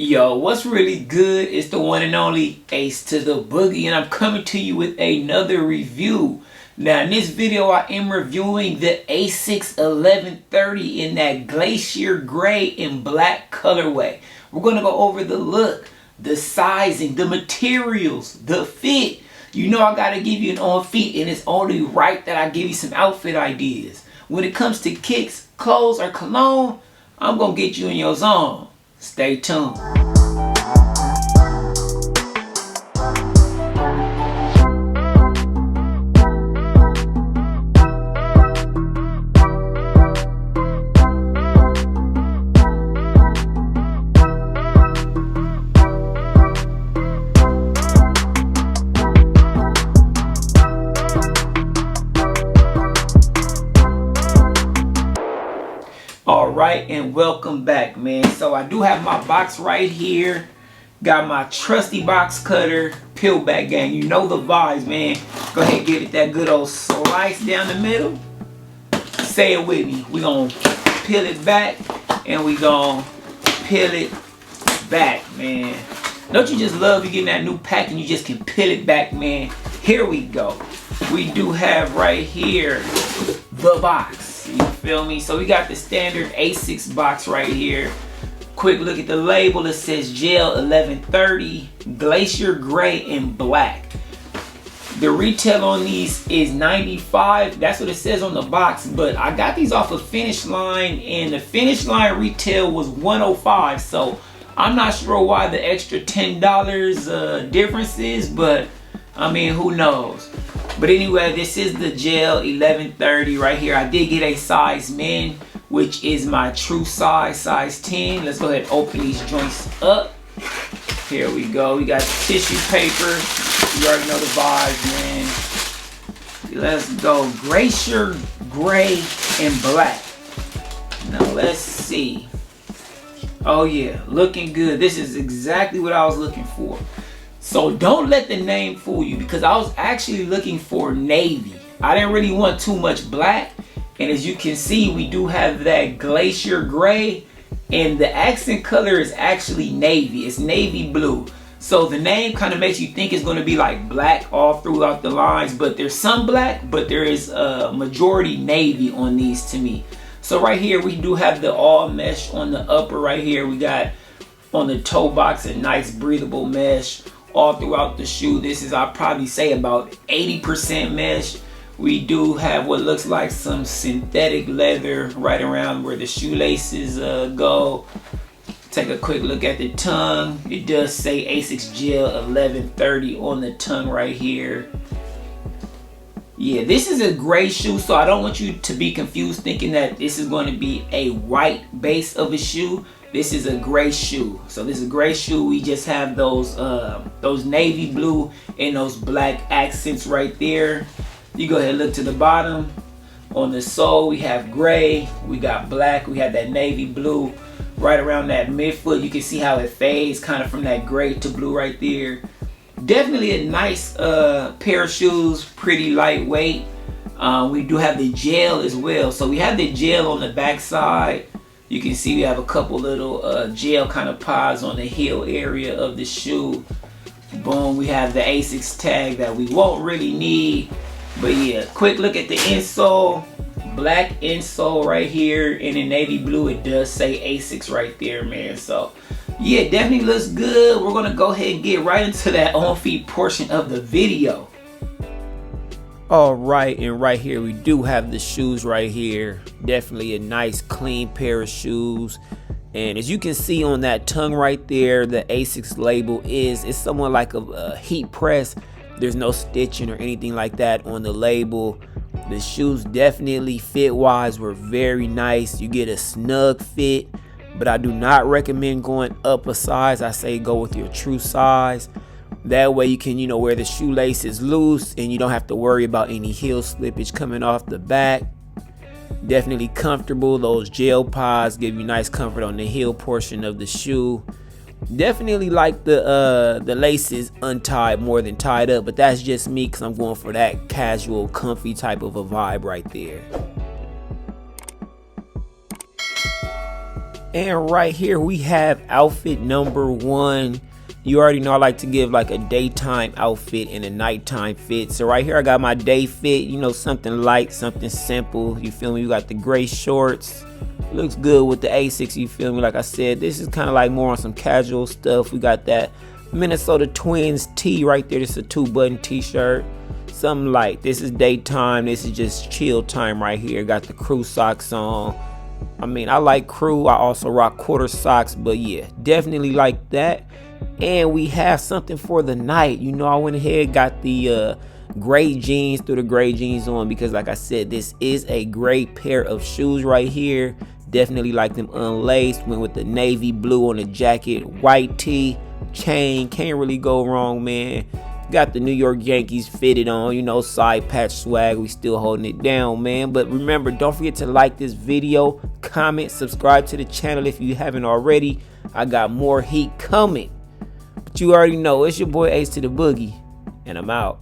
Yo, what's really good is the one and only Ace to the Boogie, and I'm coming to you with another review. Now, in this video, I am reviewing the Asics 1130 in that Glacier Grey in black colorway. We're going to go over the look, the sizing, the materials, the fit. You know I got to give you an on feet, and it's only right that I give you some outfit ideas. When it comes to kicks, clothes, or cologne, I'm going to get you in your zone. Stay tuned. Alright, and welcome back, man. So I do have my box right here. Got my trusty box cutter, peel back gang. You know the vibes, man. Go ahead and give it that good old slice down the middle. Say it with me. We gonna peel it back and we gonna peel it back, man. Don't you just love you getting that new pack and you just can peel it back, man? Here we go. We do have right here the box. You feel me? So we got the standard Asics box right here. Quick look at the label. It says Gel 1130 Glacier Grey in black. The retail on these is $95. That's what it says on the box. But I got these off of Finish Line, and the Finish Line retail was $105. So I'm not sure why the extra $10 difference is, but I mean, who knows? But anyway, this is the Gel 1130 right here. I did get a size men, which is my true size, size 10. Let's go ahead and open these joints up. Here we go. We got tissue paper. You already know the vibes, man. Let's go. Glacier Grey and black. Now let's see. Oh yeah, looking good. This is exactly what I was looking for. So don't let the name fool you, because I was actually looking for navy. I didn't really want too much black. And as you can see, we do have that Glacier Grey, and the accent color is actually navy. It's navy blue. So the name kind of makes you think it's going to be like black all throughout the lines, but there's some black, but there is a majority navy on these to me. So right here, we do have the all mesh on the upper right here. We got on the toe box a nice breathable mesh. All throughout the shoe, this is, I'll probably say, about 80% mesh. We do have what looks like some synthetic leather right around where the shoelaces go. Take a quick look at the tongue. It does say Asics Gel 1130 on the tongue right here. Yeah, this is a gray shoe, so I don't want you to be confused thinking that this is going to be a white base of a shoe. This is a gray shoe. So this is a gray shoe. We just have those navy blue and those black accents right there. You go ahead and look to the bottom. On the sole, we have gray. We got black. We have that navy blue right around that midfoot. You can see how it fades kind of from that gray to blue right there. Definitely a nice pair of shoes. Pretty lightweight. We do have the gel as well. So we have the gel on the back side. You can see we have a couple little gel kind of pods on the heel area of the shoe. Boom, we have the Asics tag that we won't really need. But yeah, quick look at the insole. Black insole right here, and in navy blue it does say Asics right there, man. So yeah, definitely looks good. We're gonna go ahead and get right into that on feet portion of the video. Alright, and right here we do have the shoes right here. Definitely a nice clean pair of shoes. And as you can see on that tongue right there, the Asics label it's somewhat like a heat press. There's no stitching or anything like that on the label. The shoes definitely fit wise were very nice. You get a snug fit, but I do not recommend going up a size. I say go with your true size. That way you can, wear the shoelace is loose and you don't have to worry about any heel slippage coming off the back. Definitely comfortable. Those gel pods give you nice comfort on the heel portion of the shoe. Definitely like the laces untied more than tied up, but that's just me because I'm going for that casual, comfy type of a vibe right there. And right here we have outfit number 1. You already know I like to give like a daytime outfit and a nighttime fit. So right here I got my day fit, you know, something light, something simple. You feel me? You got the gray shorts. Looks good with the Asics, you feel me? Like I said, this is kind of like more on some casual stuff. We got that Minnesota Twins tee right there. This is a 2-button t-shirt. Something light. This is daytime. This is just chill time right here. Got the crew socks on. I mean, I like crew. I also rock quarter socks, but yeah, definitely like that. And we have something for the night. You know, I went ahead, got the gray jeans, threw the gray jeans on because like I said, this is a gray pair of shoes right here. Definitely like them unlaced. Went with the navy blue on the jacket, white tee, chain. Can't really go wrong, man. Got the New York Yankees fitted on, you know, side patch swag. We still holding it down, man. But remember, don't forget to like this video, comment, subscribe to the channel if you haven't already. I got more heat coming. But you already know, it's your boy Ace to the Boogie, and I'm out.